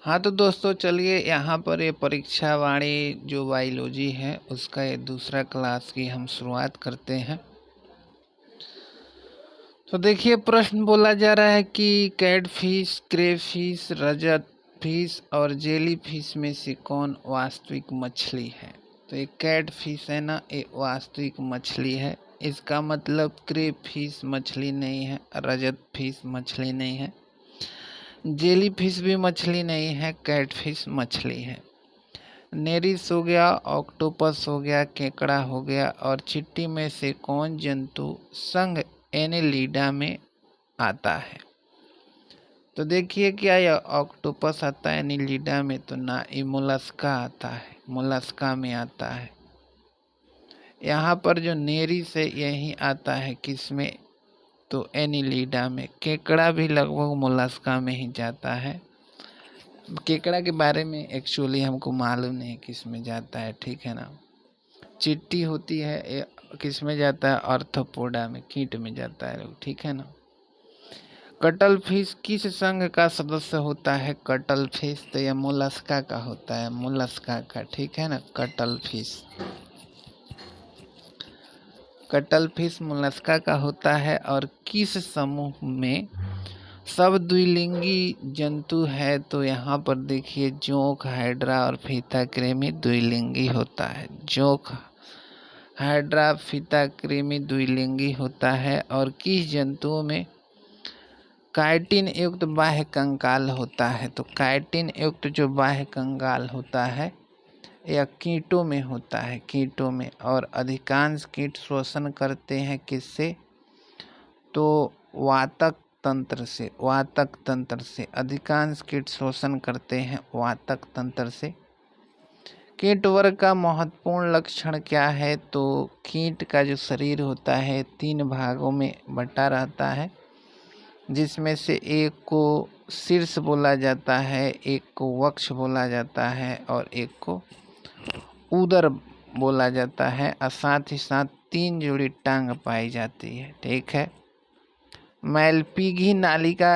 हाँ तो दोस्तों चलिए यहाँ पर ये परीक्षा वाणी जो बायोलॉजी है उसका ये दूसरा क्लास की हम शुरुआत करते हैं। तो देखिए प्रश्न बोला जा रहा है कि कैटफिश, क्रेफिश, रजत फिश और जेली फिश में से कौन वास्तविक मछली है। तो ये कैटफिश है ना, ये वास्तविक मछली है। इसका मतलब क्रेफिश मछली नहीं है, रजत फिश मछली नहीं है, जेली फिश भी मछली नहीं है, कैटफिश मछली है। नेरिस हो गया, ऑक्टोपस हो गया, केकड़ा हो गया और चिट्टी में से कौन जंतु संघ एनेलिडा में आता है। तो देखिए क्या यह ऑक्टोपस आता है एनेलिडा में, तो ना, ये मोलस्का आता है, मोलस्का में आता है। यहाँ पर जो नेरिस है यही आता है किसमें, तो एनेलिडा में। केकड़ा भी लगभग मोलस्का में ही जाता है। केकड़ा के बारे में एक्चुअली हमको मालूम नहीं किस में जाता है, ठीक है ना। चिट्टी होती है ये किस में जाता है, आर्थ्रोपोडा में, कीट में जाता है लोग, ठीक है ना। कटल फिश किस संघ का सदस्य होता है, कटल फिश, तो यह मोलस्का का होता है, मोलस्का का, ठीक है ना। Cuttle fish, cuttle fish Mollusca का होता है। और किस समूह में सब द्विलिंगी जंतु है, तो यहाँ पर देखिए जोंक, हाइड्रा और फीता कृमि द्विलिंगी होता है। जोंक, हाइड्रा, फीता कृमि द्विलिंगी होता है। और किस जंतुओं में काइटिन युक्त बाह्य कंकाल होता है, तो काइटिन युक्त जो बाह्य कंकाल होता है यह कीटों में होता है, कीटों में। और अधिकांश कीट श्वसन करते हैं किससे, तो वातक तंत्र से, वातक तंत्र से। अधिकांश कीट शोषण करते हैं वातक तंत्र से। कीट वर्ग का महत्वपूर्ण लक्षण क्या है, तो कीट का जो शरीर होता है 3 भागों में बटा रहता है, जिसमें से एक को शीर्ष बोला जाता है, एक को वक्ष बोला जाता है और एक को उदर बोला जाता है। और साथ ही साथ 3 जोड़ी टांग पाई जाती है, ठीक है। मैलपीघी नालिका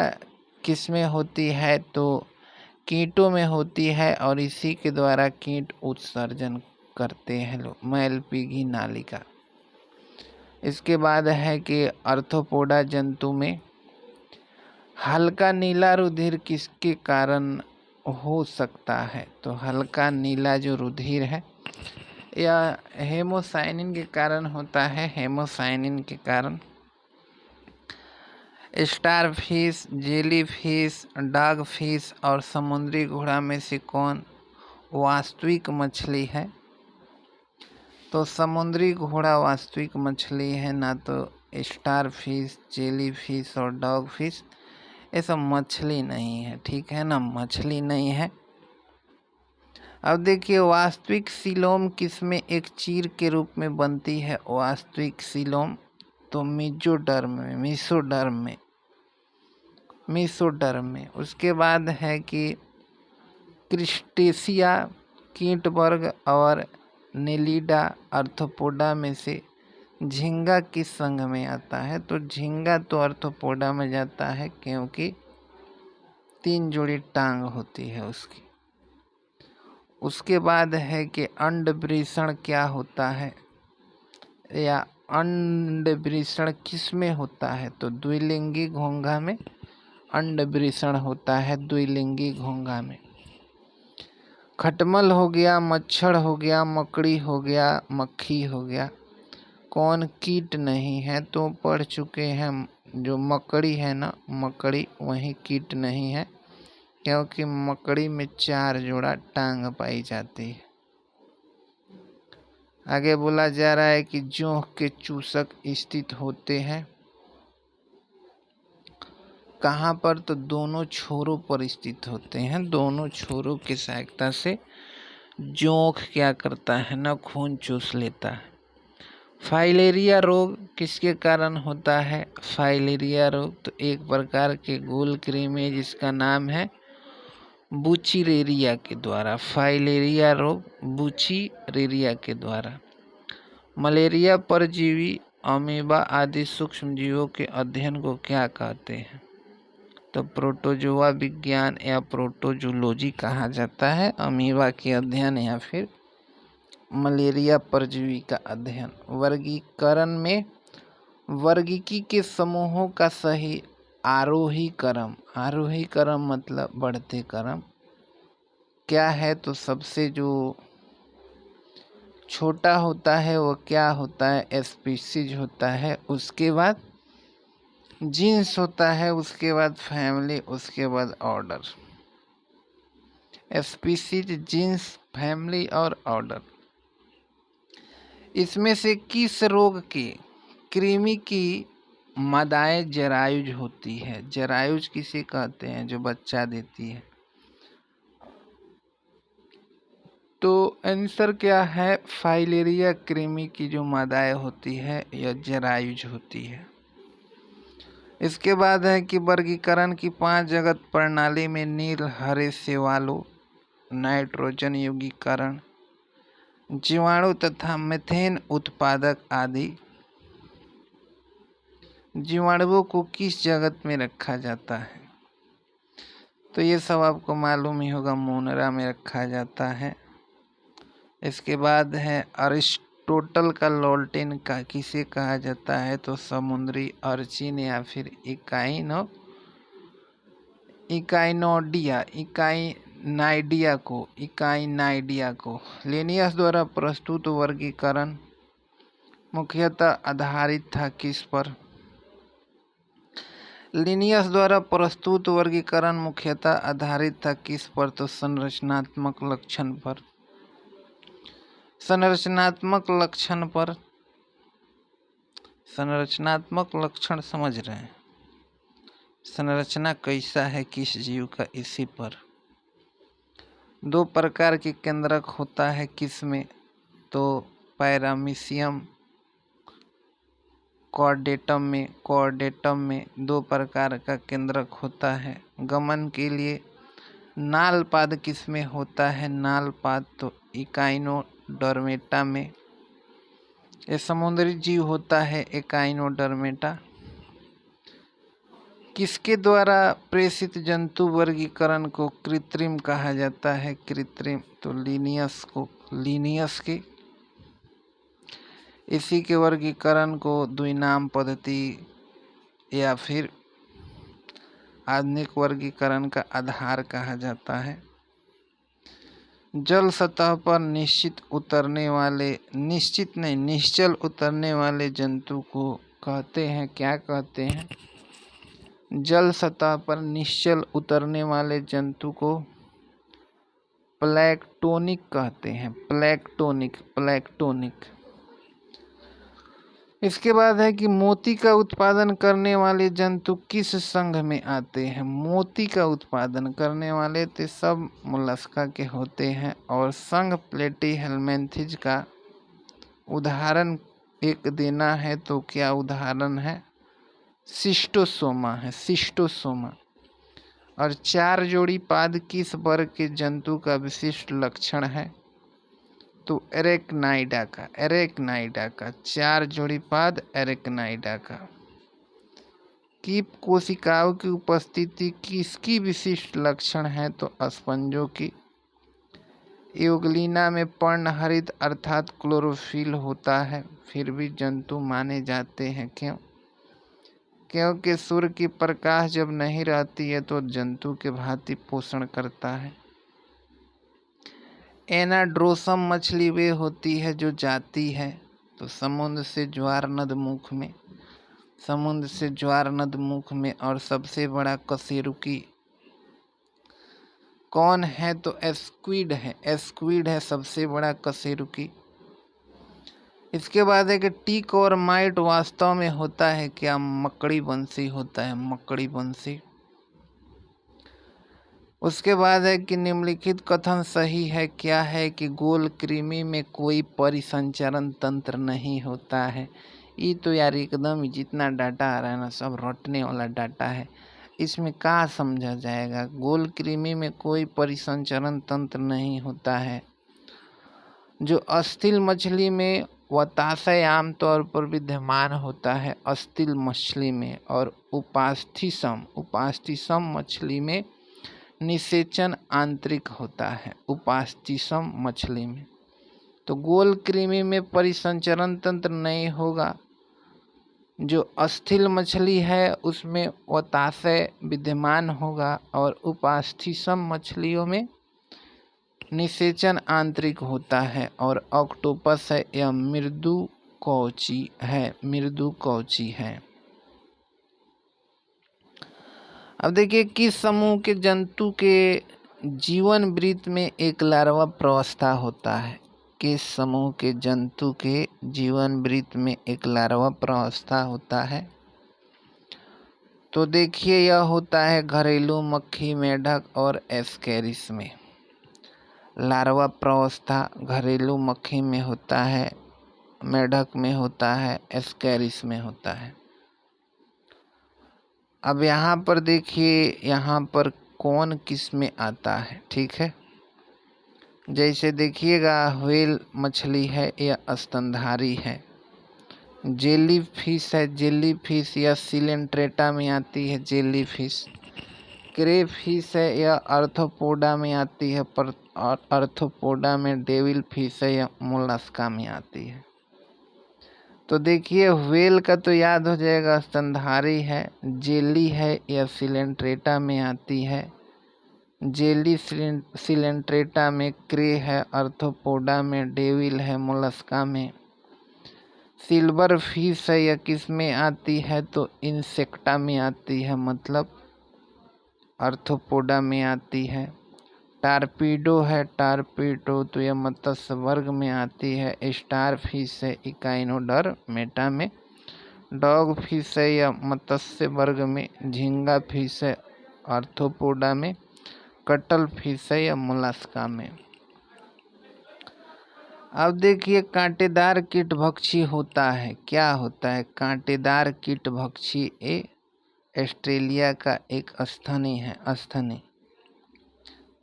किसमें होती है, तो कीटों में होती है और इसी के द्वारा कीट उत्सर्जन करते हैं लोग, मैलपीघी नालिका। इसके बाद है कि आर्थ्रोपोडा जंतु में हल्का नीला रुधिर किसके कारण हो सकता है, तो हल्का नीला जो रुधिर है यह हेमोसाइनिन के कारण होता है, हेमोसाइनिन के कारण। Star fish, jelly fish, dog fish और समुद्री घोड़ा में से कौन वास्तविक मछली है, तो समुद्री घोड़ा वास्तविक मछली है, ना तो स्टार फिश, जेली फिश और डॉग फिश, ये सब मछली नहीं है, ठीक है ना, मछली नहीं है। अब देखिए वास्तविक सीलोम किसमें एक चीर के रूप में बनती है, वास्तविक सीलोम, तो मेसोडर्म में, मेसोडर्म में। उसके बाद है कि क्रिस्टेशिया कीट वर्ग और नेलिडा आर्थ्रोपोडा में से झींगा किस संघ में आता है, तो झींगा तो आर्थ्रोपोडा में जाता है क्योंकि 3 जोड़ी टांग होती है उसकी। उसके बाद है कि अंड वृषण क्या होता है, या अंड वृषण किस में होता है, तो द्विलिंगी घोंघा में अंड वृषण होता है, द्विलिंगी घोंघा में। खटमल हो गया, मच्छर हो गया, मकड़ी हो गया, मक्खी हो गया, कौन कीट नहीं है, तो पढ़ चुके हैं। जो मकड़ी है ना, मकड़ी वही कीट नहीं है क्योंकि मकड़ी में 4 जोड़ा टांग पाई जाती है। आगे बोला जा रहा है कि जोंक के चूसक स्थित होते हैं कहाँ पर, तो दोनों छोरों पर स्थित होते हैं। दोनों छोरों की सहायता से जोंक क्या करता है ना, खून चूस लेता है। फाइलेरिया रोग किसके कारण होता है, फाइलेरिया रोग तो एक प्रकार के गोल कृमि जिसका नाम है बुचीरेरिया के द्वारा, फाइलेरिया रोग बुचीरेरिया के द्वारा। मलेरिया परजीवी, अमीबा आदि सूक्ष्म जीवों के अध्ययन को क्या कहते हैं, तो प्रोटोजोआ विज्ञान या प्रोटोजोलॉजी कहा जाता है अमीबा के अध्ययन या फिर मलेरिया परजीवी का अध्ययन। वर्गीकरण में वर्गीकी के समूहों का सही आरोही क्रम मतलब बढ़ते क्रम क्या है, तो सबसे जो छोटा होता है वो क्या होता है, स्पीसीज होता है, उसके बाद जीन्स होता है, उसके बाद फैमिली, उसके बाद ऑर्डर। स्पीसीज, जीन्स, फैमिली और ऑर्डर। इसमें से किस रोग के कृमि की मादाएं जरायुज होती है? जरायुज किसे कहते हैं? जो बच्चा देती है। तो आंसर क्या है? फाइलेरिया कृमि की जो मादाएं होती है यह जरायुज होती है। इसके बाद है कि वर्गीकरण की 5 जगत प्रणाली में नील, हरे, सेवालो, नाइट्रोजन यौगिकरण, जीवाणु तथा मीथेन उत्पादक आदि जीवाणुओं को किस जगत में रखा जाता है? तो ये सब आपको मालूम ही होगा, मोनरा में रखा जाता है। इसके बाद है अरिस्टोटल का लॉल्टेन का किसे कहा जाता है? तो समुद्री अर्चिन या फिर इकाइनाइडिया को लिनियस द्वारा प्रस्तुत वर्गीकरण मुख्यतः आधारित था किस पर? लिनियस द्वारा प्रस्तुत वर्गीकरण मुख्यतः आधारित था किस पर? तो संरचनात्मक लक्षण पर। संरचनात्मक लक्षण समझ रहे हैं? संरचना कैसा है किस जीव का, इसी पर। 2 प्रकार के केंद्रक होता है किसमें? तो पैरामीशियम कॉर्डेटम में 2 प्रकार का केंद्रक होता है। गमन के लिए नालपाद किसमें होता है? नालपाद तो इकाइनोडर्मेटा में। ये समुद्री जीव होता है इकाइनोडर्मेटा। किसके द्वारा प्रेषित जंतु वर्गीकरण को कृत्रिम कहा जाता है? कृत्रिम तो लिनियस के। इसी के वर्गीकरण को द्विनाम पद्धति या फिर आधुनिक वर्गीकरण का आधार कहा जाता है। जल सतह पर निश्चल उतरने वाले जंतु को कहते हैं, क्या कहते हैं? जल सतह पर निश्चल उतरने वाले जंतु को प्लैंक्टोनिक कहते हैं। प्लैंक्टोनिक। इसके बाद है कि मोती का उत्पादन करने वाले जंतु किस संघ में आते हैं? मोती का उत्पादन करने वाले तो सब मोलस्का के होते हैं। और संघ प्लेटीहेल्मिन्थेज का उदाहरण एक देना है तो क्या उदाहरण है? शिस्टोसोमा है, शिस्टोसोमा। और 4 जोड़ी पाद किस वर्ग के जंतु का विशिष्ट लक्षण है? तो एरेक्नाइडा का 4 जोड़ी पाद एरेक्नाइडा का। कीप कोशिकाओं की उपस्थिति किसकी विशिष्ट लक्षण है? तो स्पंजों की। एवग्लिना में पर्णहरित अर्थात क्लोरोफिल होता है, फिर भी जंतु माने जाते हैं। क्यों? क्योंकि सूर्य की प्रकाश जब नहीं रहती है तो जंतु के भांति पोषण करता है। एनाड्रोसम मछली वे होती है जो जाती है तो समुद्र से ज्वार नदमुख में। और सबसे बड़ा कशेरुकी कौन है? तो स्क्विड है सबसे बड़ा कशेरुकी। इसके बाद है कि टिक और माइट वास्तव में होता है क्या? मकड़ी बंसी होता है, मकड़ी बंसी। उसके बाद है कि निम्नलिखित कथन सही है, क्या है? कि गोल कृमि में कोई परिसंचरण तंत्र नहीं होता है। ये तो यार एकदम जितना डाटा आ रहा है ना सब रटने वाला डाटा है, इसमें क्या समझा जाएगा? गोल कृमि में कोई परिसंचरण तंत्र नहीं होता है। जो अस्थिल मछली में वताशय आमतौर पर विद्यमान होता है अस्थिल मछली में, और उपास्थिसम मछली में निषेचन आंतरिक होता है। उपास्थिसम मछली में तो गोल कृमि में परिसंचरण तंत्र नहीं होगा। जो अस्थिल मछली है उसमें वताशय विद्यमान होगा, और उपास्थिसम मछलियों में निषेचन आंतरिक होता है। और ऑक्टोपस है यह मृदु कवची है। अब देखिए किस समूह के जंतु के जीवन वृत्त में एक लार्वा प्रवस्था होता है। किस समूह के जंतु के जीवन वृत्त में एक लार्वा प्रवस्था होता है। तो देखिए यह होता है घरेलू मक्खी, मेढक और एस्केरिस में। लार्वा प्रवस्था घरेलू मक्खी में होता है, मेढक में होता है, एस्केरिस में होता है। अब यहाँ पर देखिए यहाँ पर कौन किस में आता है, ठीक है। जैसे देखिएगा व्हेल मछली है, यह स्तनधारी है। जेली फिश है, जेली फिश यह सिलेंट्रेटा में आती है, जेली फिश। क्रे फिश है, यह अर्थोपोडा में आती है, पर अर्थोपोडा में डेविल फिश है, यह मोलस्का में आती है। तो देखिए व्हेल का तो याद हो जाएगा, स्तनधारी है। जेली है, यह सिलेंट्रेटा में आती है। जेली सिलेंट्रेटा में, क्रे है अर्थोपोडा में, डेविल है मोलस्का में। सिल्वर फिश है, यह किस में आती है तो इंसेक्टा में आती है, मतलब अर्थोपोडा में आती है। टारपीडो है, टारपीडो तो यह मत्स्य वर्ग में आती है। स्टार फिश है इकाइनोडर्मेटा में। डॉग फिश है यह मत्स्य वर्ग में। झींगा फिश है आर्थ्रोपोडा में। कटल फिश है यह मोलस्का में। अब देखिए कांटेदार कीटभक्षी होता है, क्या होता है कांटेदार कीटभक्षी? ऑस्ट्रेलिया का एक स्तनी है, स्तनी।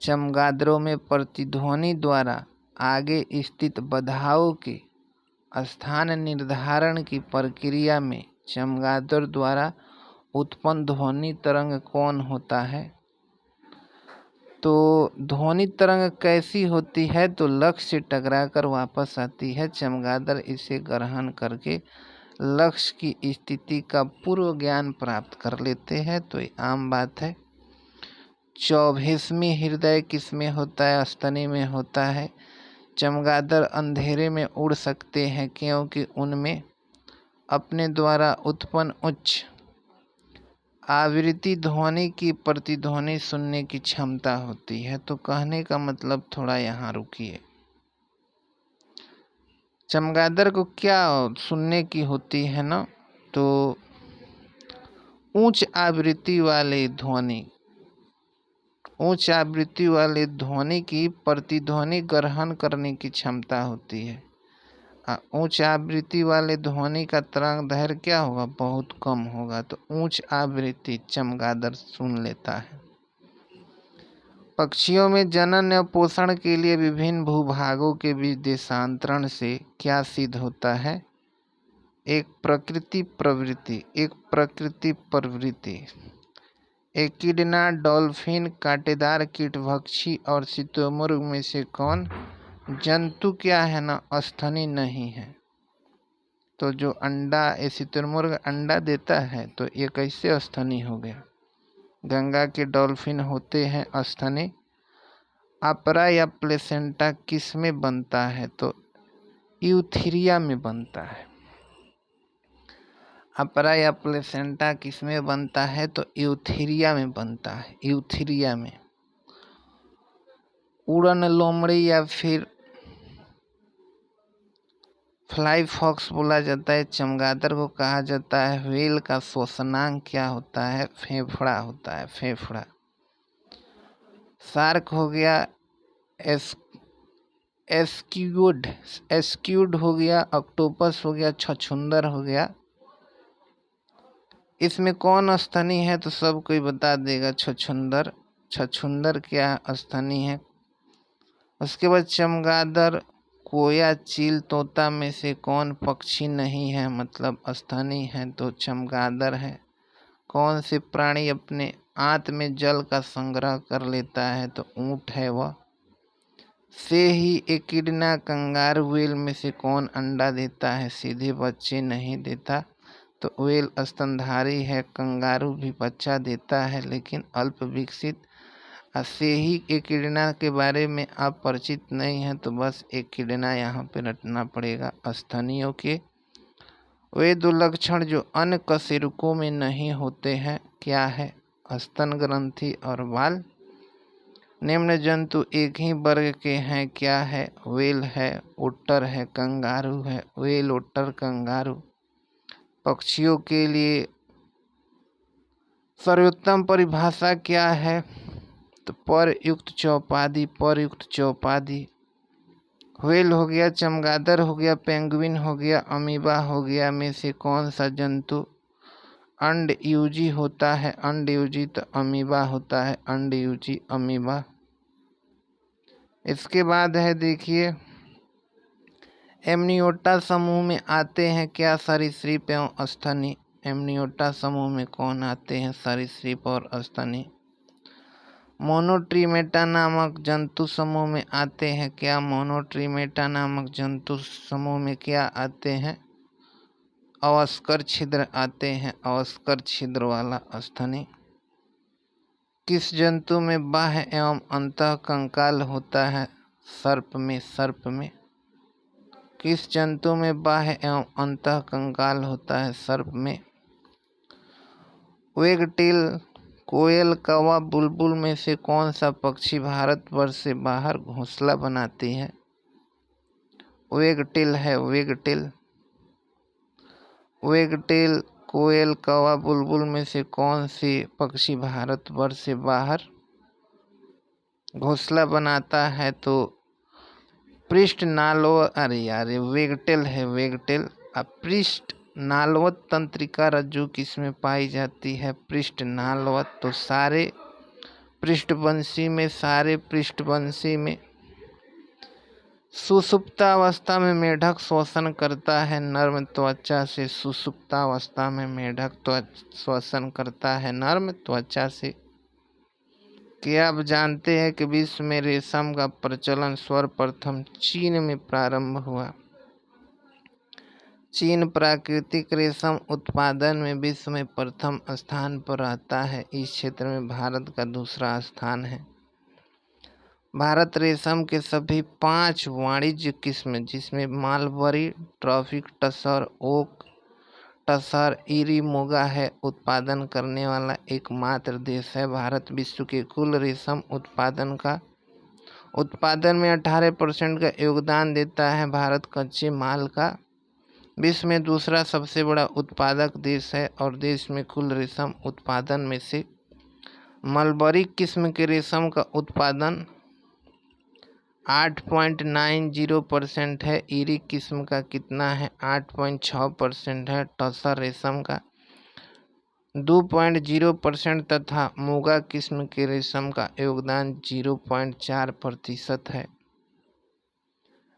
चमगादड़ों में प्रतिध्वनि द्वारा आगे स्थित बधाओं के स्थान निर्धारण की प्रक्रिया में चमगादड़ द्वारा उत्पन्न ध्वनि तरंग कौन होता है? तो ध्वनि तरंग कैसी होती है तो लक्ष्य से टकराकर वापस आती है। चमगादड़ इसे ग्रहण करके लक्ष्य की स्थिति का पूर्व ज्ञान प्राप्त कर लेते हैं, तो ये आम बात है। 24वीं हृदय किसमें होता है? स्तनी में होता है। चमगादड़ अंधेरे में उड़ सकते हैं क्योंकि उनमें अपने द्वारा उत्पन्न उच्च आवृत्ति ध्वनि की प्रतिध्वनि सुनने की क्षमता होती है। तो कहने का मतलब थोड़ा यहाँ रुकिए, चमगादड़ को क्या सुनने की होती है ना, तो उच्च आवृत्ति वाले ध्वनि, उच्च आवृत्ति वाले ध्वनि की प्रतिध्वनि ग्रहण करने की क्षमता होती है। उच्च आवृत्ति वाले ध्वनि का तरंग दैर्घ्य क्या होगा? बहुत कम होगा। तो उच्च आवृत्ति चमगादड़ सुन लेता है। पक्षियों में जनन या पोषण के लिए विभिन्न भूभागों के बीच देशांतरण से क्या सिद्ध होता है? एक प्रकृति प्रवृत्ति। एकिडना, डॉल्फिन, कांटेदार कीटभक्षी और शुतुरमुर्ग में से कौन जंतु क्या है ना, स्तनी नहीं है? तो जो अंडा, ये शुतुरमुर्ग अंडा देता है तो ये कैसे स्तनी हो गया? गंगा के डॉल्फिन होते हैं स्तनी। अपरा या प्लेसेंटा किस में बनता है? तो यूथीरिया में बनता है। अपरा या प्लेसेंटा किस में बनता है? तो यूथीरिया में बनता है, यूथीरिया में। उड़न लोमड़ी या फिर फ्लाई फॉक्स बोला जाता है चमगादड़ को, कहा जाता है। व्हेल का श्वसनांग क्या होता है? फेफड़ा होता है, फेफड़ा। शार्क हो गया एस्क्यूड हो गया, ऑक्टोपस हो गया, छछूंदर हो गया। इसमें कौन स्तनी है? तो सब कोई बता देगा छछूंदर। छछूंदर क्या स्तनी है? उसके बाद चमगादड़ कोया, चील, तोता में से कौन पक्षी नहीं है, मतलब स्तनी है? तो चमगादड़ है। कौन से प्राणी अपने आंत में जल का संग्रह कर लेता है? तो ऊंट है वह। से ही एकिडना, कंगारू, व्हेल में से कौन अंडा देता है? सीधे बच्चे नहीं देता। तो व्हेल स्तनधारी है। कंगारू भी बच्चा देता है लेकिन अल्प विकसित। से ही एकिडना के बारे में आप परिचित नहीं हैं तो बस एकिडना यहाँ पे रटना पड़ेगा। स्तनियों के वे दो लक्षण जो अन्य कशेरुकों में नहीं होते हैं क्या है? स्तन ग्रंथि और बाल। निम्न जंतु एक ही वर्ग के हैं क्या है? व्हेल है, ओटर है, कंगारू है। व्हेल, ओटर, कंगारू। पक्षियों के लिए सर्वोत्तम परिभाषा क्या है? तो परयुक्त चौपादी, परयुक्त चौपादी। व्हेल हो गया, चमगादड़ हो गया, पेंगुइन हो गया, अमीबा हो गया में से कौन सा जंतु अंडयूजी होता है? अंडयूजी तो अमीबा होता है। अंडयूजी अमीबा। इसके बाद है देखिए, एमनियोटा समूह में आते हैं क्या सरीसृप एवं स्तनी? एमनियोटा समूह में कौन आते हैं? सरीसृप और स्तनी। मोनोट्रीमेटा नामक जंतु समूह में आते हैं क्या? मोनोट्रीमेटा नामक जंतु समूह में क्या आते हैं? अवस्कर छिद्र आते हैं। अवस्कर छिद्र वाला स्तनी। किस जंतु में बाह्य एवं अंतः कंकाल होता है? सर्प में। सर्प में। किस जंतु में बाह्य एवं अंतः कंकाल होता है? सर्प में। वेगटेल, कोयल, कौवा, बुलबुल में से कौन सा पक्षी भारतवर्ष से बाहर घोंसला बनाती है? वेगटेल है। वेगटेल। वेगटेल, कोयल, कौवा, बुलबुल में से कौन से पक्षी भारतवर्ष से बाहर घोंसला बनाता है? तो पृष्ठ नालवत, अरे यार ये वेगटेल है। वेगटेल। अब पृष्ठ नालवत तंत्रिका रज्जु किसमें पाई जाती है? पृष्ठ नालवत। तो सारे पृष्ठवंशी में, सारे पृष्ठवंशी में। सुषुप्तावस्था में मेढक श्वसन करता है नर्म त्वचा से। सुषुप्तावस्था में मेढक श्वसन करता है नर्म त्वचा से। क्या आप जानते हैं कि विश्व में रेशम का प्रचलन सर्वप्रथम चीन में प्रारंभ हुआ? चीन प्राकृतिक रेशम उत्पादन में विश्व में प्रथम स्थान पर रहता है। इस क्षेत्र में भारत का दूसरा स्थान है। भारत रेशम के सभी 5 वाणिज्य किस्म, जिसमें मालबरी, ट्रॉपिक, टसर, ओक, टसर, इरी, मोगा है, उत्पादन करने वाला एकमात्र देश है। भारत विश्व के कुल रेशम उत्पादन में 18% का योगदान देता है। भारत कच्चे माल का विश्व में दूसरा सबसे बड़ा उत्पादक देश है और देश में कुल रेशम उत्पादन में से मलबरी किस्म के रेशम का उत्पादन 8.90% है। इरी किस्म का कितना है? 8.6% है। टसर रेशम का 2.0% तथा मोगा किस्म के रेशम का योगदान 0.4% है।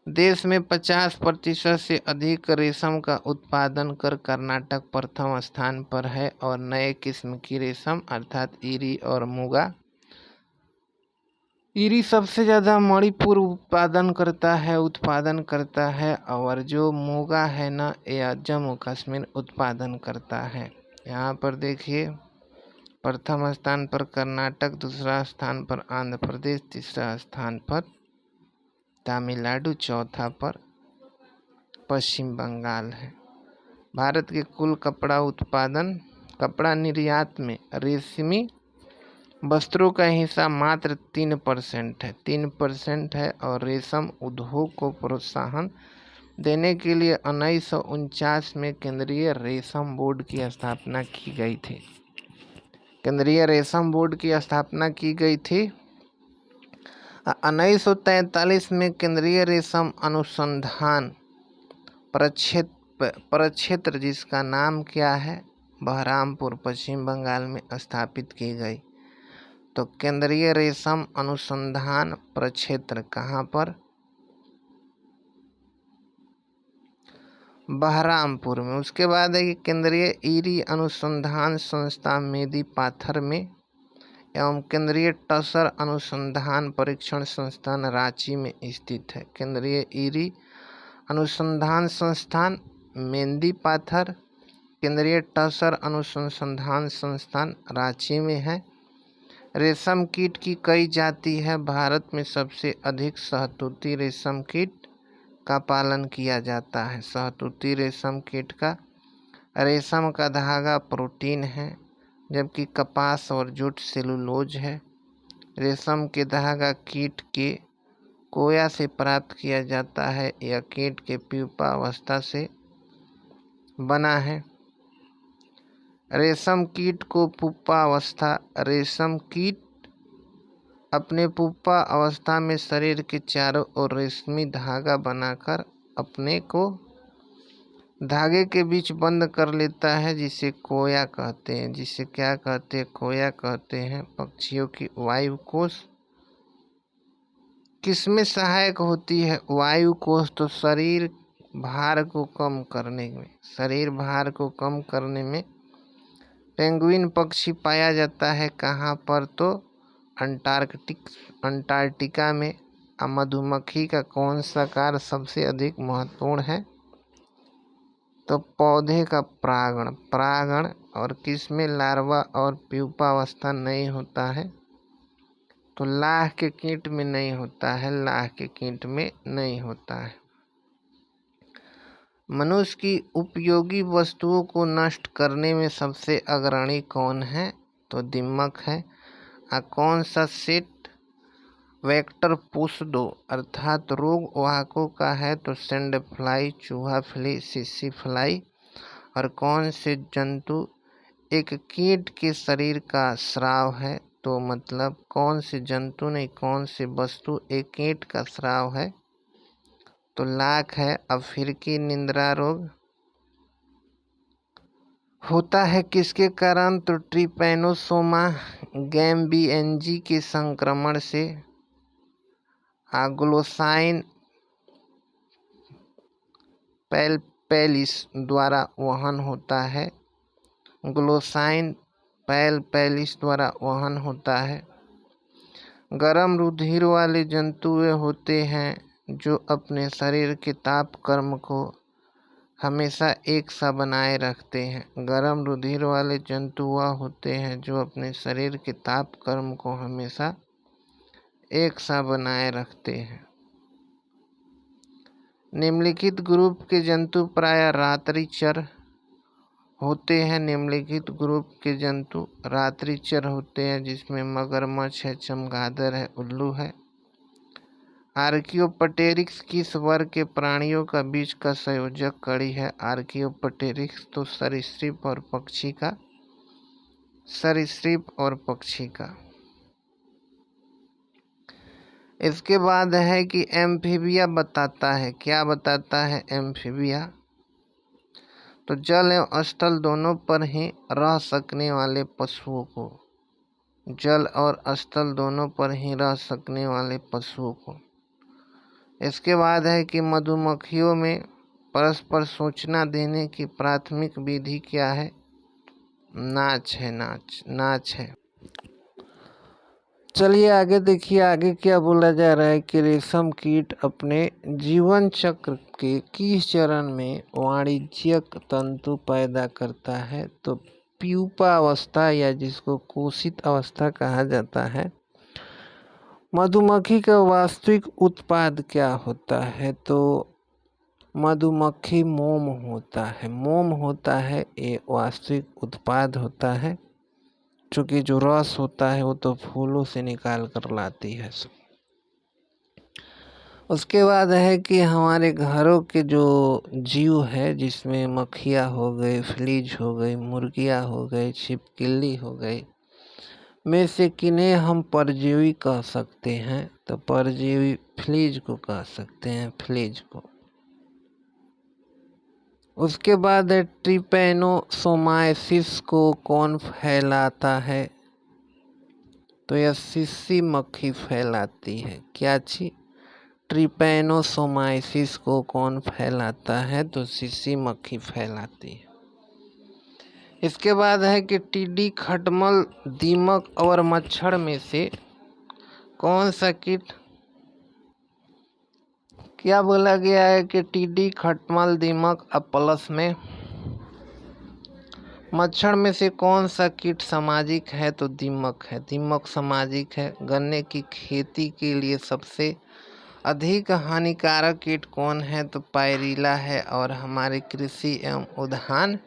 देश में 50% से अधिक रेशम का उत्पादन कर कर्नाटक प्रथम स्थान पर है और नए किस्म की रेशम अर्थात इरी और मोगा। इरी सबसे ज़्यादा मणिपुर उत्पादन करता है और जो मोगा है ना, यह जम्मू कश्मीर उत्पादन करता है। यहाँ पर देखिए, प्रथम स्थान पर कर्नाटक, दूसरा स्थान पर आंध्र प्रदेश, तीसरा स्थान पर तमिलनाडु, चौथा पर पश्चिम बंगाल है। भारत के कुल कपड़ा निर्यात में रेशमी वस्त्रों का हिस्सा मात्र 3% है और रेशम उद्योग को प्रोत्साहन देने के लिए 1949 में केंद्रीय रेशम बोर्ड की स्थापना की गई थी। केंद्रीय रेशम बोर्ड की स्थापना की गई थी। 1943 में केंद्रीय रेशम अनुसंधान प्रक्षेत्र, जिसका नाम क्या है, बहरामपुर, पश्चिम बंगाल में स्थापित की गई। तो केंद्रीय रेशम अनुसंधान प्रक्षेत्र कहाँ पर? बहरामपुर में। उसके बाद है कि केंद्रीय ईरी अनुसंधान संस्थान मेदी पाथर में एवं केंद्रीय टसर अनुसंधान परीक्षण संस्थान रांची में स्थित है। केंद्रीय ईरी अनुसंधान संस्थान मेंदी पाथर, केंद्रीय टसर अनुसंधान संस्थान रांची में है। रेशम कीट की कई जाति है। भारत में सबसे अधिक शहतूती रेशम कीट का पालन किया जाता है। शहतूती रेशम कीट का रेशम का धागा प्रोटीन है, जबकि कपास और जूट सेलुलोज है। रेशम के धागा कीट के कोया से प्राप्त किया जाता है। यह कीट के प्यूपा अवस्था से बना है। रेशम कीट को पुप्पा अवस्था। रेशम कीट अपने पुप्पा अवस्था में शरीर के चारों ओर रेशमी धागा बनाकर अपने को धागे के बीच बंद कर लेता है, जिसे कोया कहते हैं। जिसे क्या कहते हैं? कोया कहते हैं। पक्षियों की वायु कोश किसमें सहायक होती है? वायु कोश तो शरीर भार को कम करने में, शरीर भार को कम करने में पेंगुइन पक्षी पाया जाता है। कहाँ पर? तो अंटार्कटिका में। मधुमक्खी का कौन सा कार्य सबसे अधिक महत्वपूर्ण है? तो पौधे का परागण। परागण और किसमें लार्वा और प्यूपा अवस्था नहीं होता है? तो लाह के कीट में नहीं होता है। लाह के कीट में नहीं होता है। मनुष्य की उपयोगी वस्तुओं को नष्ट करने में सबसे अग्रणी कौन है? तो दीमक है। कौन सा सेट वेक्टर पुश दो अर्थात रोग वाहकों का है? तो सेंड फ्लाई, चूहा फ्लाई, सिसी फ्लाई। और कौन से जंतु एक कीट के शरीर का स्राव है? तो मतलब कौन से जंतु नहीं, कौन से वस्तु एक कीट का स्राव है? तो लाख है। अफ्रीकी निंद्रा रोग होता है किसके कारण? तो ट्रिपैनोसोमा गैम्बियनजी के संक्रमण से। ग्लोसाइन पैलपेलिस द्वारा वहन होता है। ग्लोसाइन पैलपेलिस द्वारा वहन होता है। गर्म रुधिर वाले जंतु वे होते हैं जो अपने शरीर के ताप कर्म को हमेशा एक सा बनाए रखते हैं। गर्म रुधिर वाले जंतु वह होते हैं जो अपने शरीर के ताप कर्म को हमेशा एक सा बनाए रखते हैं। निम्नलिखित ग्रुप के जंतु प्रायः रात्रिचर होते हैं। निम्नलिखित ग्रुप के जंतु रात्रिचर होते हैं, जिसमें मगरमच्छ है, चमगादड़ है, उल्लू है। आर्कियोप्टेरिक्स किस वर्ग के प्राणियों का बीच का संयोजक कड़ी है? आर्कियोप्टेरिक्स तो सरीसृप और पक्षी का, सरीसृप और पक्षी का। इसके बाद है कि एम्फीबिया बताता है। क्या बताता है? एम्फीबिया तो जल एवं स्थल दोनों पर ही रह सकने वाले पशुओं को, जल और स्थल दोनों पर ही रह सकने वाले पशुओं को। इसके बाद है कि मधुमक्खियों में परस्पर सूचना देने की प्राथमिक विधि क्या है? नाच है। नाच है। चलिए आगे देखिए, आगे क्या बोला जा रहा है कि रेशम कीट अपने जीवन चक्र के किस चरण में वाणिज्यिक तंतु पैदा करता है? तो प्यूपा अवस्था या जिसको कोशित अवस्था कहा जाता है। मधुमक्खी का वास्तविक उत्पाद क्या होता है? तो मधुमक्खी मोम होता है। मोम होता है, ये वास्तविक उत्पाद होता है। चूँकि जो रस होता है वो तो फूलों से निकाल कर लाती है। उसके बाद है कि हमारे घरों के जो जीव है, जिसमें मक्खियाँ हो गई, फ्लीज हो गई, मुर्गियाँ हो गई, छिपकली हो गई, में से किन्हें हम परजीवी कह सकते हैं? तो परजीवी फ्लीज को कह सकते हैं, फ्लीज को। उसके बाद है ट्रिपैनोसोमाइसिस को कौन फैलाता है? तो यह सिस्सी मक्खी फैलाती है। क्या चीज? ट्रिपैनोसोमाइसिस को कौन फैलाता है? तो शीशी मक्खी फैलाती है। इसके बाद है कि टिड्डी, खटमल, दीमक और मच्छर में से कौन सा कीट, क्या बोला गया है कि टिड्डी, खटमल, दीमक और प्लस में मच्छर में से कौन सा कीट सामाजिक है? तो दीमक है। दीमक सामाजिक है। गन्ने की खेती के लिए सबसे अधिक हानिकारक कीट कौन है? तो पायरिला है। और हमारे कृषि एवं उद्यान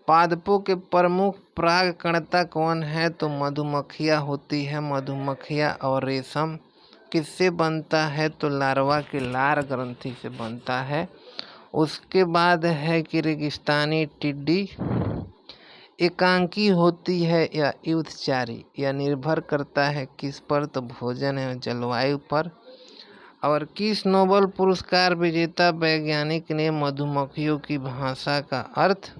पादपों के प्रमुख परागकर्ता कौन है? तो मधुमक्खियाँ होती है। मधुमक्खियाँ और रेशम किससे बनता है? तो लार्वा के लार ग्रंथि से बनता है। उसके बाद है कि रेगिस्तानी टिड्डी एकांकी होती है या युद्धचारी? यह निर्भर करता है किस पर? तो भोजन एवं जलवायु पर। और किस नोबेल पुरस्कार विजेता वैज्ञानिक ने मधुमक्खियों की भाषा का अर्थ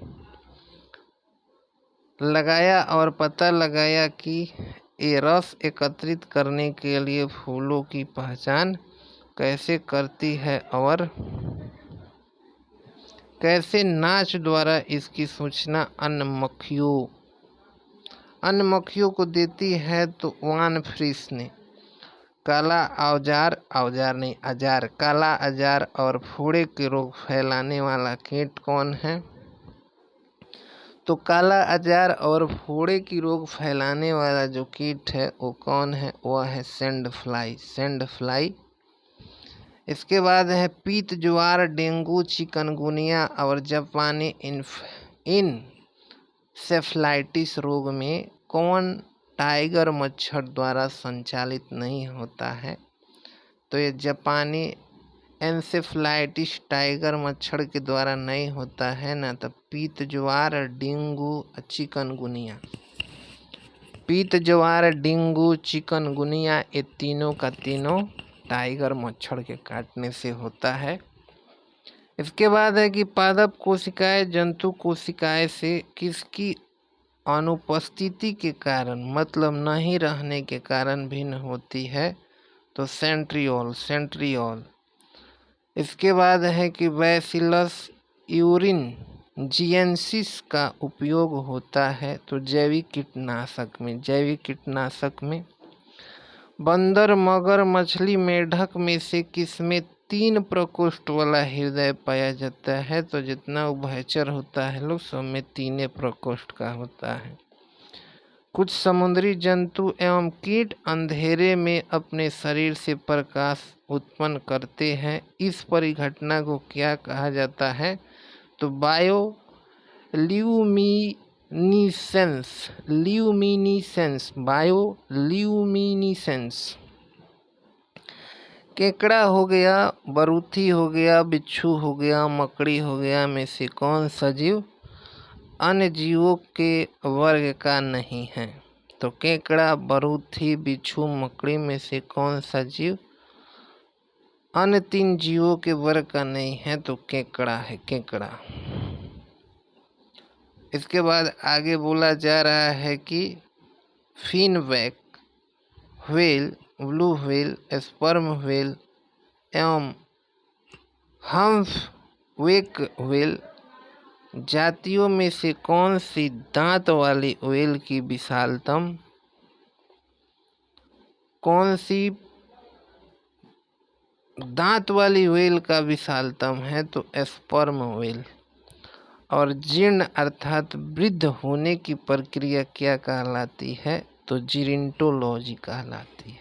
लगाया और पता लगाया कि ये रस एकत्रित करने के लिए फूलों की पहचान कैसे करती है और कैसे नाच द्वारा इसकी सूचना अन्य मक्खियों को देती है? तो वान फ्रिस ने। काला अजार और फोड़े के रोग फैलाने वाला कीट कौन है? तो काला अजार और फोड़े की रोग फैलाने वाला जो कीट है वो कौन है? वह है सैंड फ्लाई। इसके बाद है पीत ज्वार, डेंगू, चिकनगुनिया और जापानी इंसेफ्लाइटिस रोग में कौन टाइगर मच्छर द्वारा संचालित नहीं होता है? तो ये जापानी एन्सेफ्लाइटिस टाइगर मच्छर के द्वारा नहीं होता है ना। तो पीत ज्वार, डेंगू, चिकनगुनिया। पीत ज्वार, डेंगू, चिकनगुनिया ये तीनों का तीनों टाइगर मच्छर के काटने से होता है। इसके बाद है कि पादप कोशिकाएं जंतु कोशिकाएं से किसकी अनुपस्थिति के कारण, मतलब नहीं रहने के कारण भिन्न होती है? तो सेंट्रियोल। इसके बाद है कि बैसिलस यूरिनजिएंसिस का उपयोग होता है तो जैविक कीटनाशक में। बंदर, मगर, मछली, मेढक में से किसमें 3 प्रकोष्ठ वाला हृदय पाया जाता है? तो जितना उभयचर होता है लोग सब में 3 प्रकोष्ठ का होता है। कुछ समुद्री जंतु एवं कीट अंधेरे में अपने शरीर से प्रकाश उत्पन्न करते हैं। इस परिघटना को क्या कहा जाता है? तो बायोल्यूमिनिसेंस। केकड़ा हो गया, बरूथी हो गया, बिच्छू हो गया, मकड़ी हो गया में से कौन सजीव अन्य जीवों के वर्ग का नहीं है? तो केकड़ा, बरूथी, बिच्छू, मकड़ी में से कौन सा जीव अन्य 3 जीवों के वर्ग का नहीं है? तो केकड़ा है, केकड़ा। इसके बाद आगे बोला जा रहा है कि finback whale, blue whale, sperm whale एवं हम्पबैक व्हेल जातियों में से कौन सी दांत वाली व्हेल की विशालतम दांत वाली व्हेल का विशालतम है? तो स्पर्म व्हेल। और जीर्ण अर्थात वृद्ध होने की प्रक्रिया क्या कहलाती है? तो जीरिंटोलॉजी कहलाती है।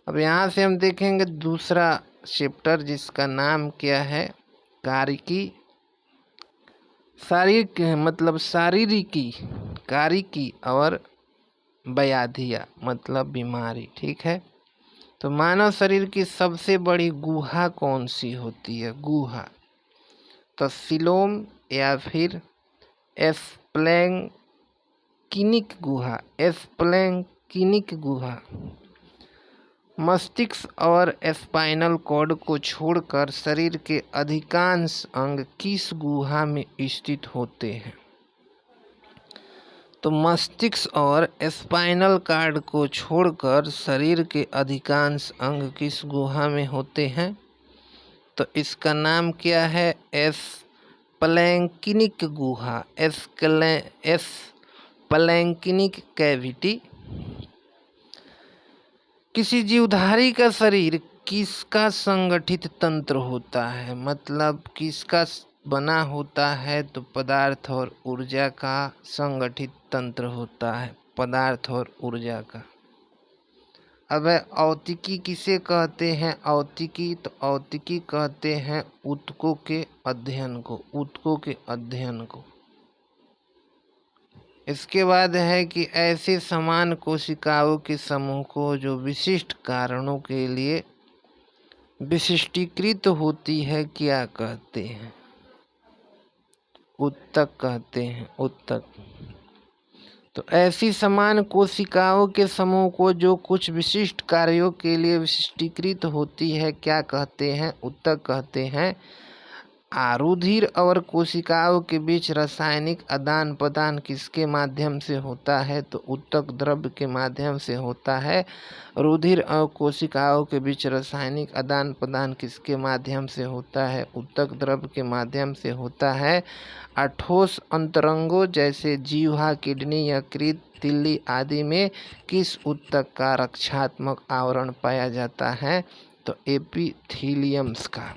अब यहाँ से हम देखेंगे दूसरा चैप्टर जिसका नाम क्या है? शारीरिकी और व्याधियाँ मतलब बीमारी। ठीक है। तो मानव शरीर की सबसे बड़ी गुहा कौन सी होती है? गुहा तो सिलोम या फिर एस्प्लैंकिनिक गुहा। मस्तिष्क और स्पाइनल कॉर्ड को छोड़कर शरीर के अधिकांश अंग किस गुहा में स्थित होते हैं? तो मस्तिष्क और स्पाइनल कार्ड को छोड़कर शरीर के अधिकांश अंग किस गुहा में होते हैं? तो इसका नाम क्या है? स्प्लैंकिनिक गुहा, स्प्लैंकिनिक कैविटी। किसी जीवधारी का शरीर किसका संगठित तंत्र होता है? मतलब किसका बना होता है? तो पदार्थ और ऊर्जा का संगठित तंत्र होता है, पदार्थ और ऊर्जा का। अब औतिकी किसे कहते हैं? औतिकी तो औतिकी कहते हैं ऊतकों के अध्ययन को, ऊतकों के अध्ययन को। इसके बाद है कि ऐसे समान कोशिकाओं के समूह को जो विशिष्ट कारणों के लिए विशिष्टीकृत होती है क्या कहते हैं? ऊतक कहते हैं, ऊतक। तो ऐसी समान कोशिकाओं के समूह को जो कुछ विशिष्ट कार्यों के लिए विशिष्टीकृत होती है क्या कहते हैं? ऊतक कहते हैं। रुधिर और कोशिकाओं के बीच रासायनिक आदान प्रदान किसके माध्यम से होता है? तो ऊतक द्रव्य के माध्यम से होता है। रुधिर और कोशिकाओं के बीच रासायनिक आदान प्रदान किसके माध्यम से होता है? ऊतक द्रव्य के माध्यम से होता है। ठोस अंतरंगों जैसे जीवा, किडनी, यकृत, तिल्ली आदि में किस ऊतक का रक्षात्मक आवरण पाया जाता है? तो एपिथीलियम्स का।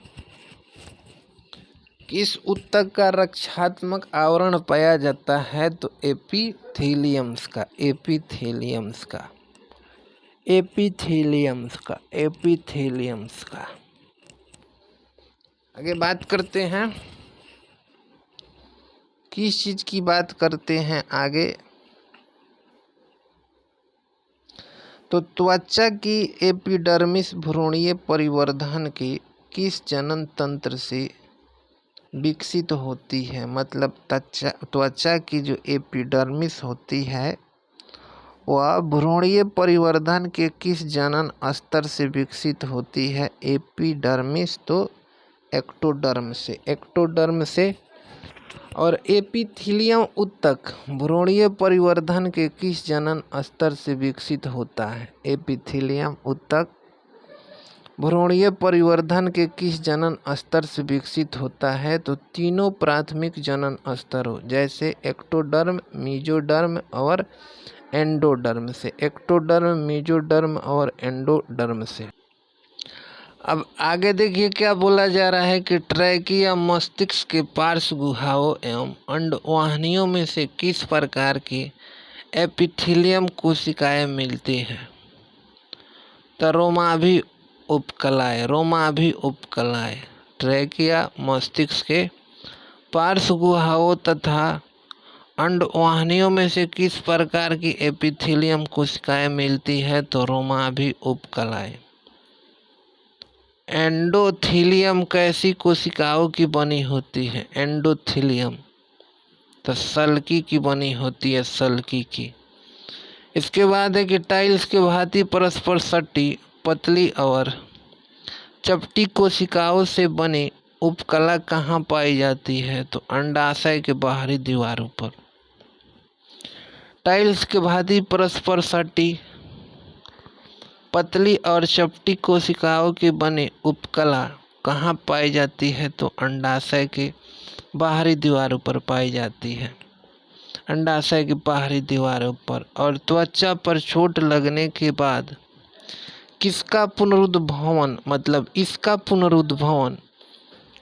किस ऊतक का रक्षात्मक आवरण पाया जाता है? तो एपिथेलियम्स का, एपिथेलियम्स का, एपिथेलियम्स का, एपिथेलियम्स का। आगे बात करते हैं, किस चीज की बात करते हैं आगे? तो त्वचा की एपिडर्मिस भ्रूणीय परिवर्धन के किस जनन तंत्र से विकसित होती है? मतलब त्वचा की जो एपिडर्मिस होती है वह भ्रूणीय परिवर्धन के किस जनन स्तर से विकसित होती है? एपिडर्मिस तो एक्टोडर्म से, एक्टोडर्म से। और एपिथीलियम ऊतक भ्रूणीय परिवर्धन के किस जनन स्तर से विकसित होता है? एपिथीलियम ऊतक भ्रूणीय परिवर्धन के किस जनन स्तर से विकसित होता है? तो तीनों प्राथमिक जनन स्तरों जैसे एक्टोडर्म, मेसोडर्म और एंडोडर्म से, एक्टोडर्म, मेसोडर्म और एंडोडर्म से। अब आगे देखिए क्या बोला जा रहा है कि ट्रैकिया मस्तिष्क के पार्श्व गुहाओं एवं अंडवाहिनियों में से किस प्रकार की एपिथेलियम कोशिकाएं मिलती हैं? तो रोमाभी उपकलाएं, रोमाभी उपकलाएं। ट्रैकिया मस्तिष्क के पार्श्व गुहाओं तथा अंडवाहिनियों में से किस प्रकार की एपिथेलियम कोशिकाएं मिलती है? तो रोमाभी उपकलाएं। एंडोथीलियम कैसी कोशिकाओं की बनी होती है? एंडोथीलियम तो सल्की की बनी होती है, सल्की की। इसके बाद है कि टाइल्स के भांति परस्पर सटी पतली और चपटी कोशिकाओं से बनी उपकला कहाँ पाई जाती है? तो अंडाशय के बाहरी दीवारों पर। टाइल्स के भांति परस्पर सटी पतली और चपटी कोशिकाओं के बने उपकला कहाँ पाई जाती है? तो अंडाशय के बाहरी दीवारों पर पाई जाती है, अंडाशय की बाहरी दीवारों पर। और त्वचा पर चोट लगने के बाद किसका पुनरुद्भवन, मतलब इसका पुनरुद्भवन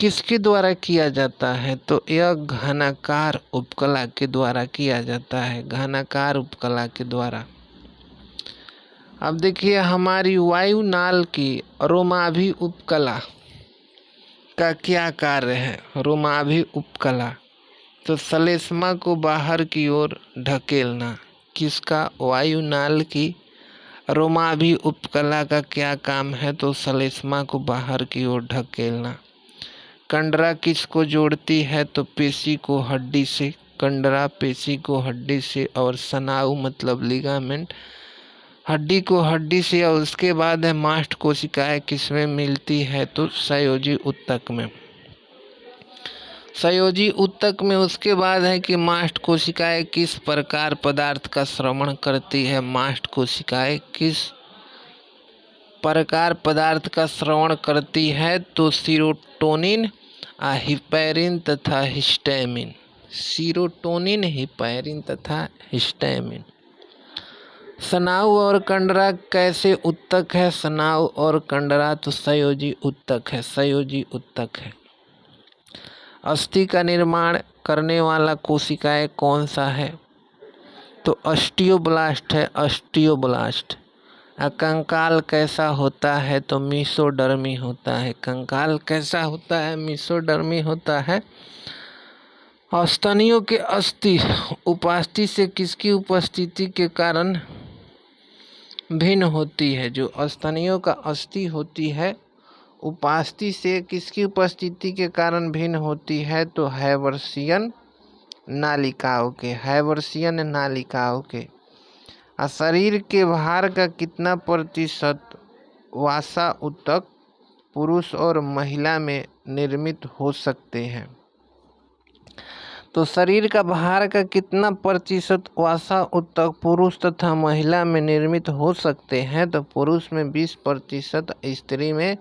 किसके द्वारा किया जाता है? तो यह घनाकार उपकला के द्वारा किया जाता है, घनाकार उपकला के द्वारा। अब देखिए हमारी वायुनाल की रोमाभी उपकला का क्या कार्य है? रोमाभी उपकला तो श्लेष्मा को बाहर की ओर ढकेलना। किसका? वायुनाल की रोमाभी उपकला का क्या काम है? तो श्लेष्मा को बाहर की ओर ढकेलना। कंडरा किसको जोड़ती है? तो पेशी को हड्डी से, कंडरा पेशी को हड्डी से, और स्नायु मतलब लिगामेंट हड्डी को हड्डी से। और उसके बाद है मास्ट कोशिकाएं किसमें मिलती है? तो संयोजी ऊतक में। संयोजी ऊतक में उसके बाद है कि मास्ट कोशिकाएं किस प्रकार पदार्थ का श्रवण करती है। मास्ट कोशिकाएं किस प्रकार पदार्थ का श्रवण करती है, तो सीरोटोनिन, हिपैरिन तथा हिस्टैमिन। सीरोटोनिन, हिपैरिन तथा हिस्टैमिन। स्नायु और कंडरा कैसे ऊतक है। स्नायु और कंडरा तो संयोजी ऊतक है, संयोजी ऊतक है। अस्थि का निर्माण करने वाला कोशिकाएं कौन सा है, तो ऑस्टियोब्लास्ट है, ऑस्टियोब्लास्ट। कंकाल कैसा होता है, तो मीसोडर्मी होता है। कंकाल कैसा होता है, मीसोडर्मी होता है। स्तनियों के अस्थि उपास्थि से किसकी उपस्थिति के कारण भिन्न होती है। जो स्तनियों का अस्थि होती है उपास्थि से किसकी उपस्थिति के कारण भिन्न होती है, तो हैवर्सियन नालिकाओं के, हैवर्सियन नालिकाओं के। शरीर के भार का कितना प्रतिशत वसा ऊतक पुरुष और महिला में निर्मित हो सकते हैं, तो शरीर का भार का कितना प्रतिशत वसा ऊतक पुरुष तथा महिला में निर्मित हो सकते हैं, तो पुरुष में 20%, स्त्री में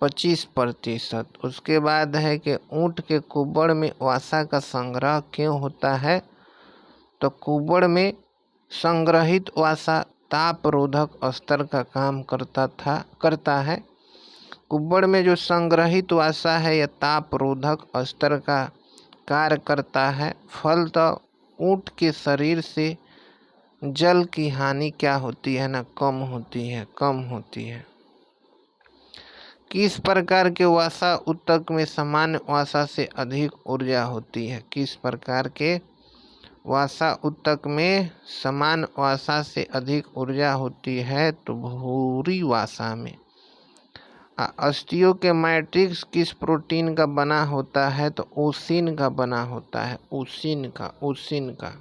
25%। उसके बाद है कि ऊंट के कुब्बड़ में वसा का संग्रह क्यों होता है, तो कुब्बड़ में संग्रहित वसा ताप रोधक स्तर का काम करता है। कुब्बड़ में जो संग्रहित वसा है यह ताप रोधक स्तर का कार्य करता है। फलतः ऊंट के शरीर से जल की हानि क्या होती है ना, कम होती है, कम होती है। किस प्रकार के वसा ऊतक में सामान्य वसा से अधिक ऊर्जा होती है। किस प्रकार के वसा ऊतक में सामान्य वसा से अधिक ऊर्जा होती है, तो भूरी वसा में। अस्थियों के मैट्रिक्स किस प्रोटीन का बना होता है, तो ओसिन का बना होता है, ओसिन का।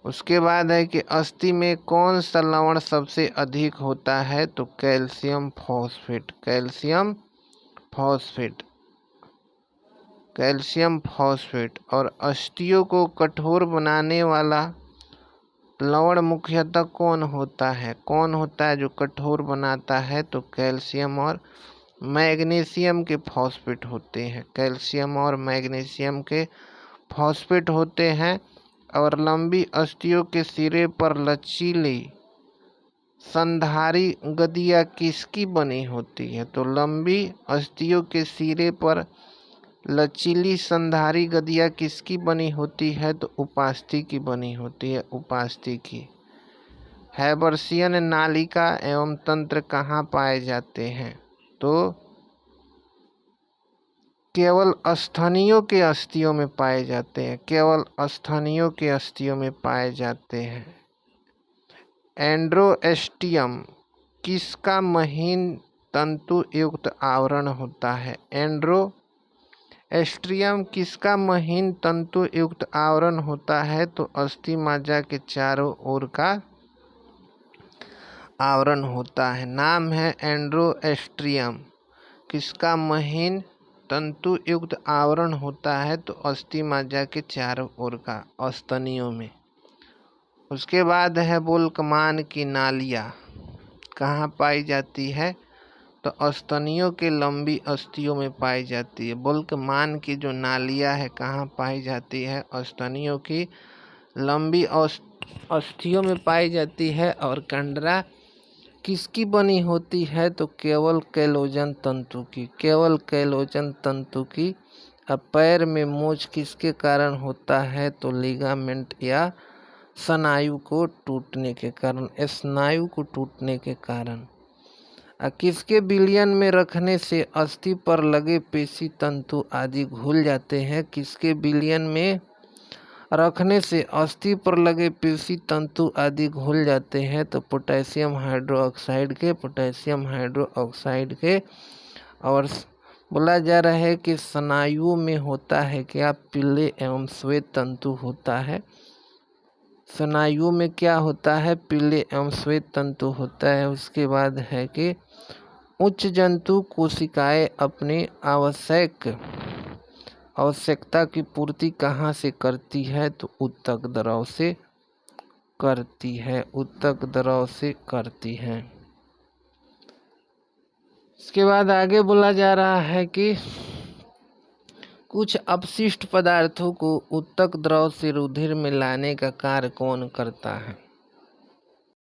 उसके बाद है कि अस्थि में कौन सा लवण सबसे अधिक होता है, तो calcium phosphate, calcium phosphate, calcium phosphate. और अस्थियों को कठोर बनाने वाला लवण मुख्यतः कौन होता है, कौन होता है जो कठोर बनाता है, तो कैल्शियम और मैग्नीशियम के फॉस्फेट होते हैं, कैल्शियम और मैग्नीशियम के फॉस्फेट होते हैं। और लंबी अस्थियों के सिरे पर लचीली संधारी गदिया किसकी बनी होती है, तो लंबी अस्थियों के सिरे पर लचीली संधारी गदिया किसकी बनी होती है, तो उपास्थि की बनी होती है, उपास्थि की। हैवर्सियन नालिका एवं तंत्र कहाँ पाए जाते हैं, तो केवल स्तनियों के अस्थियों में पाए जाते हैं, केवल स्तनियों के अस्थियों में पाए जाते हैं। एंड्रोएस्टियम किसका महीन तंतु युक्त आवरण होता है, एंड्रोएस्टियम किसका महीन तंतु युक्त आवरण होता है, तो अस्थि मज्जा के चारों ओर का आवरण होता है। नाम है एंड्रोएस्टियम। किसका महीन तंतु युक्त आवरण होता है, तो अस्थि मज्जा के चारों ओर का, स्तनियों में। उसके बाद है बुल्कमान की नालियाँ कहाँ पाई जाती है, तो स्तनियों के लंबी अस्थियों में पाई जाती है। बुल्कमान की जो नालियाँ है कहाँ पाई जाती है, स्तनियों की लंबी अस्थियों में पाई जाती है। और कंडरा किसकी बनी होती है, तो केवल कैलोजन तंतु की, केवल कैलोजन तंतु की। अब पैर में मोच किसके कारण होता है, तो लिगामेंट या स्नायु को टूटने के कारण, स्नायु को टूटने के कारण। किसके विलयन में रखने से अस्थि पर लगे पेशी तंतु आदि घुल जाते हैं, किसके विलयन में रखने से अस्थि पर लगे पेशी तंतु आदि घुल जाते हैं, तो पोटेशियम हाइड्रोक्साइड के, पोटेशियम हाइड्रोक्साइड के। और बोला जा रहा है कि स्नायुओं में होता है क्या, पीले एवं श्वेत तंतु होता है। स्नायुओं में क्या होता है, पीले एवं श्वेत तंतु होता है। उसके बाद है कि उच्च जंतु कोशिकाएं अपनी आवश्यक आवश्यकता की पूर्ति कहाँ से करती है? तो ऊतक द्रव से करती है, ऊतक द्रव से करती है। इसके बाद आगे बोला जा रहा है कि कुछ अपशिष्ट पदार्थों को ऊतक द्रव से रुधिर में लाने का कार्य कौन करता है?